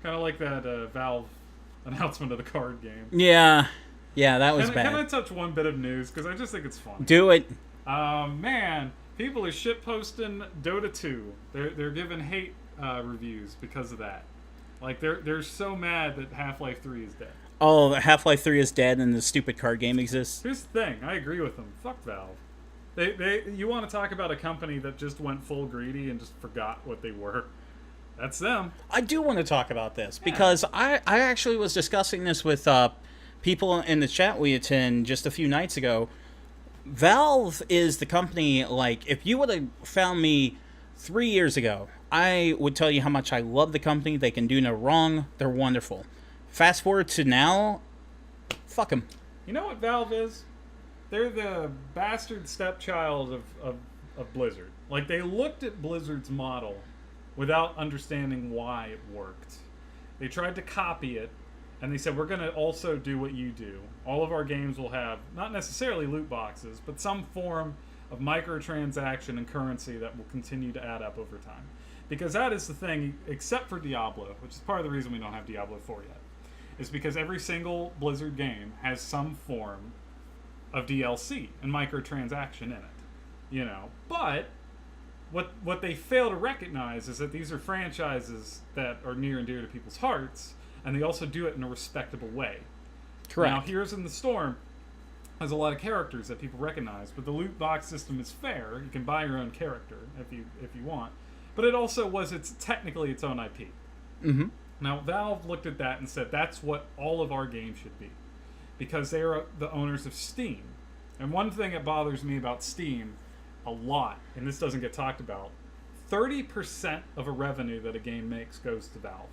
Kind of like that Valve announcement of the card game. Yeah, that was bad. Can I touch one bit of news? Because I just think it's funny. Do it. Man, people are shitposting Dota 2. They're giving hate reviews because of that. Like, they're so mad that Half-Life 3 is dead. Oh, Half-Life 3 is dead and the stupid card game exists? Here's the thing. I agree with them. Fuck Valve. You want to talk about a company that just went full greedy and just forgot what they were? That's them. I do want to talk about this because I actually was discussing this with people in the chat we attend just a few nights ago. Valve is the company, like, if you would have found me 3 years ago, I would tell you how much I love the company. They can do no wrong. They're wonderful. Fast forward to now, fuck them. You know what Valve is? They're the bastard stepchild of Blizzard. Like, they looked at Blizzard's model without understanding why it worked. They tried to copy it, and they said, we're going to also do what you do. All of our games will have, not necessarily loot boxes, but some form of microtransaction and currency that will continue to add up over time. Because that is the thing, except for Diablo, which is part of the reason we don't have Diablo 4 yet, is because every single Blizzard game has some form of DLC and microtransaction in it. You know, but what they fail to recognize is that these are franchises that are near and dear to people's hearts, and they also do it in a respectable way. Correct. Now, Heroes in the Storm has a lot of characters that people recognize, but the loot box system is fair. You can buy your own character if you want, but it also was technically its own IP. Mm-hmm. Now, Valve looked at that and said, that's what all of our games should be, because they are the owners of Steam. And one thing that bothers me about Steam a lot, and this doesn't get talked about, 30% of a revenue that a game makes goes to Valve.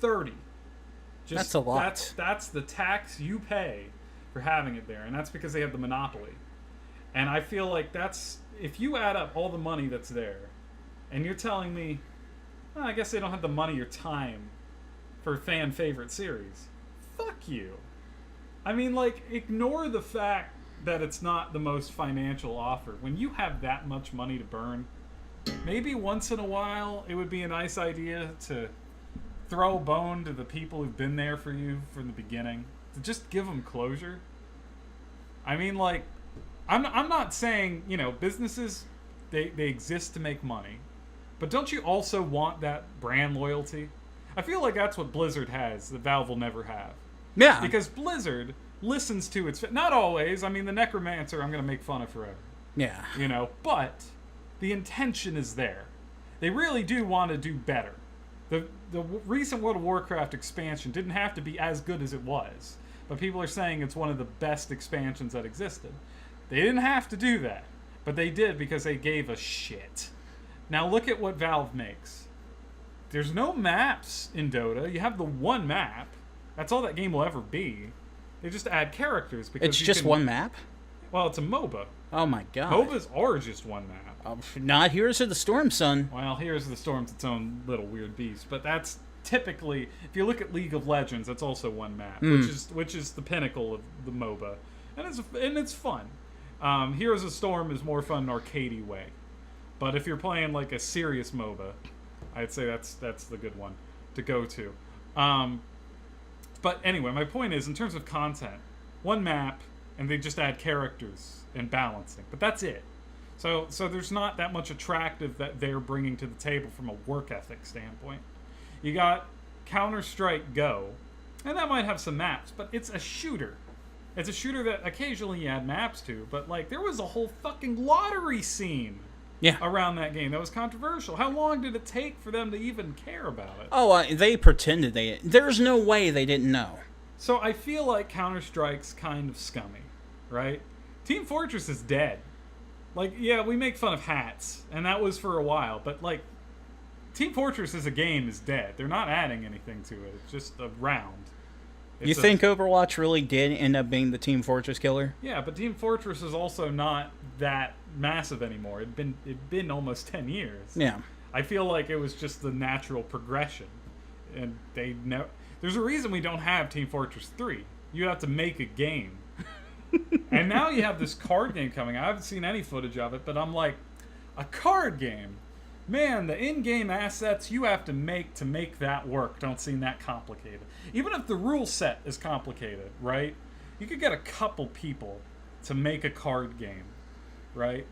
30. That's a lot. That's the tax you pay for having it there, and that's because they have the monopoly. And I feel like if you add up all the money that's there, and you're telling me, well, I guess they don't have the money or time for a fan favorite series. Fuck you. I mean, like, ignore the fact that it's not the most financial offer. When you have that much money to burn, maybe once in a while it would be a nice idea to throw a bone to the people who've been there for you from the beginning, to just give them closure. I mean, like, I'm not saying, you know, businesses, they exist to make money, but don't you also want that brand loyalty? I feel like that's what Blizzard has that Valve will never have. Yeah. Because Blizzard listens to its... Not always. I mean, the Necromancer I'm going to make fun of forever. Yeah. You know, but the intention is there. They really do want to do better. The recent World of Warcraft expansion didn't have to be as good as it was, but people are saying it's one of the best expansions that existed. They didn't have to do that, but they did because they gave a shit. Now look at what Valve makes. There's no maps in Dota. You have the one map. That's all that game will ever be. They just add characters because it's just one map? Well, it's a MOBA. Oh my god. MOBAs are just one map. Not Heroes of the Storm, son. Well, Heroes of the Storm's its own little weird beast, but that's typically, if you look at League of Legends, that's also one map, which is the pinnacle of the MOBA, and it's fun. Heroes of the Storm is more fun in an arcadey way, but if you're playing like a serious MOBA, I'd say that's the good one to go to. But anyway, my point is, in terms of content, one map, and they just add characters and balancing. But that's it. So there's not that much attractive that they're bringing to the table from a work ethic standpoint. You got Counter-Strike Go, and that might have some maps, but it's a shooter. It's a shooter that occasionally you add maps to, but like there was a whole fucking lottery scene around that game that was controversial. How long did it take for them to even care about it? Oh, they pretended they... There's no way they didn't know. So I feel like Counter-Strike's kind of scummy, right? Team Fortress is dead. Like, yeah, we make fun of hats, and that was for a while, but like, Team Fortress as a game is dead. They're not adding anything to it. It's just a round. You think Overwatch really did end up being the Team Fortress killer? Yeah, but Team Fortress is also not that massive anymore. It'd been almost 10 years. Yeah. I feel like it was just the natural progression. And there's a reason we don't have Team Fortress 3. You have to make a game. And now you have this card game coming. I haven't seen any footage of it, but I'm like, a card game man, the in-game assets you have to make that work don't seem that complicated. Even if the rule set is complicated, right? You could get a couple people to make a card game, right?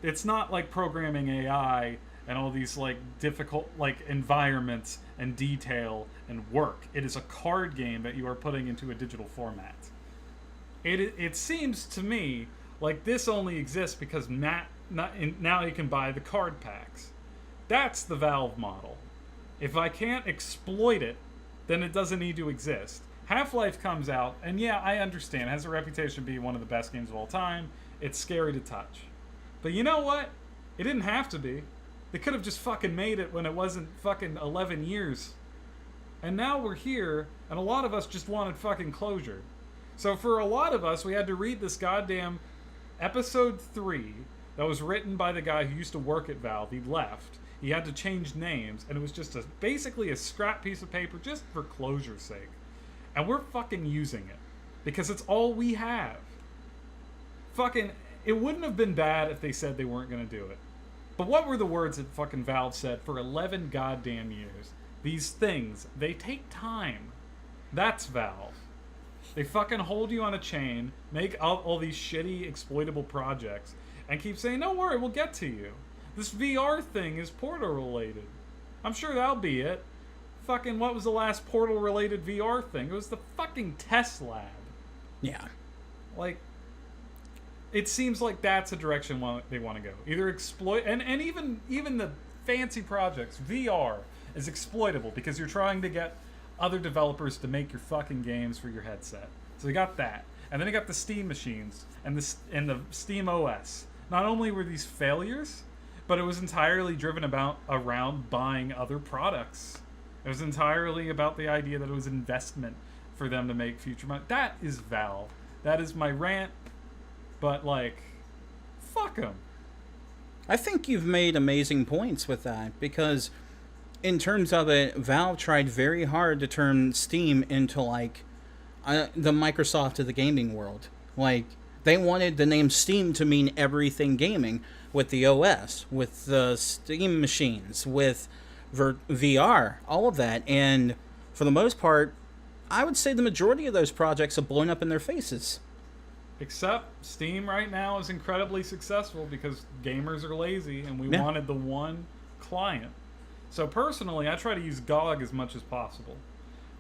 It's not like programming AI and all these like difficult like environments and detail and work. It is a card game that you are putting into a digital format. It seems to me like this only exists because now you can buy the card packs. That's the Valve model. If I can't exploit it, then it doesn't need to exist. Half-Life comes out, and yeah, I understand. It has a reputation of being one of the best games of all time. It's scary to touch. But you know what? It didn't have to be. They could have just fucking made it when it wasn't fucking 11 years. And now we're here, and a lot of us just wanted fucking closure. So for a lot of us, we had to read this goddamn episode 3 that was written by the guy who used to work at Valve. He left. He had to change names, and it was just basically a scrap piece of paper just for closure's sake. And we're fucking using it. Because it's all we have. Fucking, it wouldn't have been bad if they said they weren't going to do it. But what were the words that fucking Valve said for 11 goddamn years? These things, they take time. That's Valve. They fucking hold you on a chain, make all these shitty, exploitable projects, and keep saying, don't worry, we'll get to you. This VR thing is Portal related. I'm sure that'll be it. Fucking, what was the last Portal related VR thing? It was the fucking test lab. Yeah. Like, it seems like that's a direction they want to go. Either exploit, and even the fancy projects, VR is exploitable because you're trying to get other developers to make your fucking games for your headset. So they got that. And then they got the Steam machines and the Steam OS. Not only were these failures, but it was entirely driven around buying other products. It was entirely about the idea that it was investment for them to make future money. That is Valve. That is my rant. But, like, fuck them. I think you've made amazing points with that, because in terms of it, Valve tried very hard to turn Steam into, like, the Microsoft of the gaming world. Like, they wanted the name Steam to mean everything gaming, with the OS, with the Steam machines, with VR, all of that. And for the most part, I would say the majority of those projects have blown up in their faces. Except Steam right now is incredibly successful because gamers are lazy and we wanted the one client. So personally, I try to use GOG as much as possible,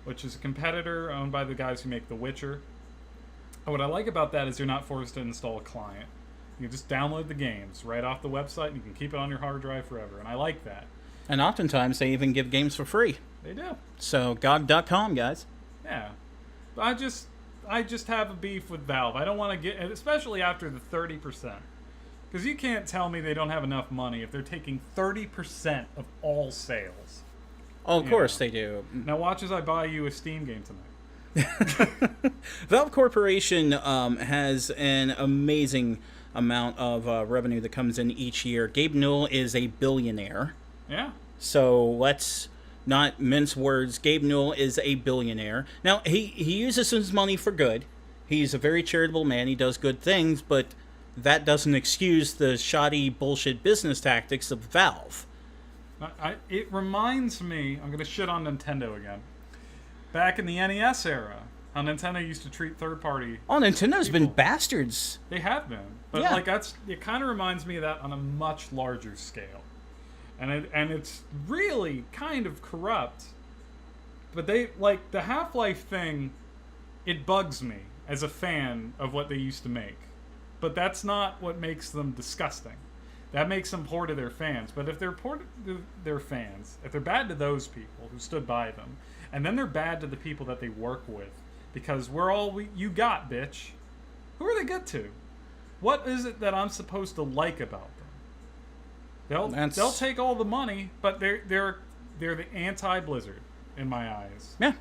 which is a competitor owned by the guys who make The Witcher. And what I like about that is you're not forced to install a client. You can just download the games right off the website and you can keep it on your hard drive forever. And I like that. And oftentimes they even give games for free. They do. So GOG.com, guys. Yeah. I just have a beef with Valve. I don't want to get, especially after the 30%. Because you can't tell me they don't have enough money if they're taking 30% of all sales. Oh, of course they do. Now watch as I buy you a Steam game tonight. Valve Corporation has an amazing amount of revenue that comes in each year. Gabe Newell is a billionaire. Yeah. So let's not mince words. Gabe Newell is a billionaire. Now, he uses his money for good. He's a very charitable man. He does good things, but that doesn't excuse the shoddy bullshit business tactics of Valve. It reminds me, I'm going to shit on Nintendo again. Back in the NES era, how Nintendo used to treat third-party Oh, Nintendo's people. been bastards. They have been. But Yeah. like it kind of reminds me of that on a much larger scale. And it's really kind of corrupt. But they, like, the Half-Life thing, it bugs me as a fan of what they used to make. But that's not what makes them disgusting. That makes them poor to their fans. But if they're poor to their fans, if they're bad to those people who stood by them, and then they're bad to the people that they work with, because we're all you got, bitch. Who are they good to? What is it that I'm supposed to like about them? They'll take all the money, but they're the anti-Blizzard in my eyes. Yeah.